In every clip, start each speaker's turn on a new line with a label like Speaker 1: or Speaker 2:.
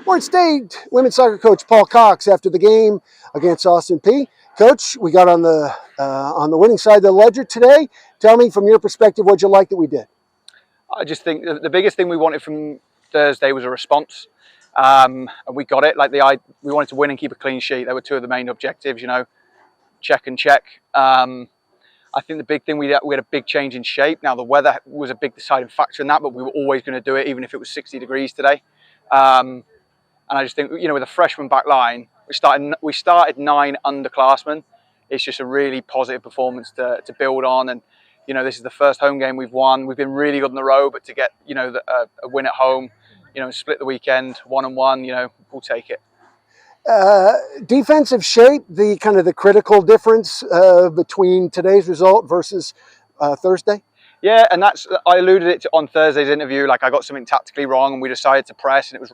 Speaker 1: Morehead State women's soccer coach Paul Cox after the game against Austin Peay. Coach, we got on the winning side of the ledger today. Tell me from your perspective what you like that we did.
Speaker 2: I just think the biggest thing we wanted from Thursday was a response, and we got it. We wanted to win and keep a clean sheet. They were two of the main objectives, check and check. I think the big thing, we had a big change in shape. Now the weather was a big deciding factor in that, but we were always going to do it, even if it was 60 degrees today. And I just think, with a freshman back line, we started 9 underclassmen. It's just a really positive performance to build on. And, this is the first home game we've won. We've been really good on the road, but to get, a win at home, split the weekend 1-1, we'll take it.
Speaker 1: Defensive shape, the kind of the critical difference between today's result versus Thursday?
Speaker 2: Yeah, and I alluded it to on Thursday's interview. I got something tactically wrong, and we decided to press, and it was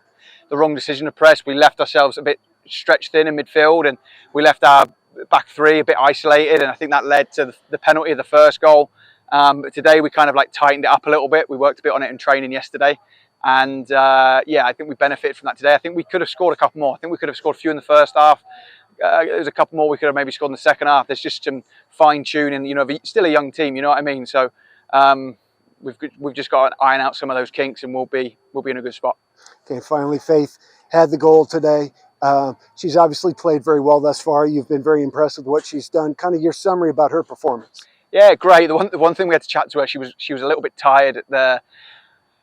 Speaker 2: the wrong decision to press. We left ourselves a bit stretched thin in midfield, and we left our back three a bit isolated, and I think that led to the penalty of the first goal. But today we kind of tightened it up a little bit. We worked a bit on it in training yesterday, and I think we benefited from that today. I think we could have scored a couple more. I think we could have scored a few in the first half. There's a couple more we could have maybe scored in the second half. There's just some fine tuning. Still a young team. You know what I mean? So we've just got to iron out some of those kinks, and we'll be in a good spot.
Speaker 1: Okay, finally, Faith had the goal today. She's obviously played very well thus far. You've been very impressed with what she's done. Kind of your summary about her performance.
Speaker 2: Yeah, great. The one thing we had to chat to her, she was a little bit tired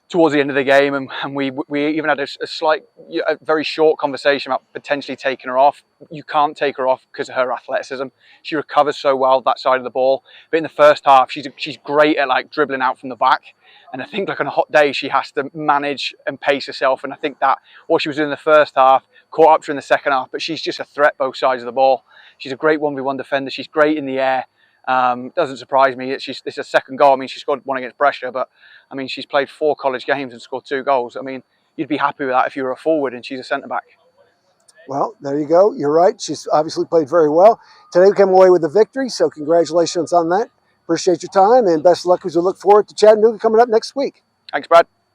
Speaker 2: towards the end of the game, and we even had a very short conversation about potentially taking her off. You can't take her off because of her athleticism. She recovers so well that side of the ball. But in the first half, she's great at dribbling out from the back. And I think on a hot day, she has to manage and pace herself. And I think that what she was doing in the first half caught up to her in the second half. But she's just a threat both sides of the ball. She's a great 1v1 defender. She's great in the air. Doesn't surprise me. It's a second goal. I mean, she scored one against Brescia, but I mean, she's played 4 college games and scored 2 goals. I mean, you'd be happy with that if you were a forward, and she's a centre back.
Speaker 1: Well, there you go. You're right. She's obviously played very well. Today we came away with a victory, so congratulations on that. Appreciate your time, and best of luck as we look forward to Chattanooga coming up next week.
Speaker 2: Thanks, Brad.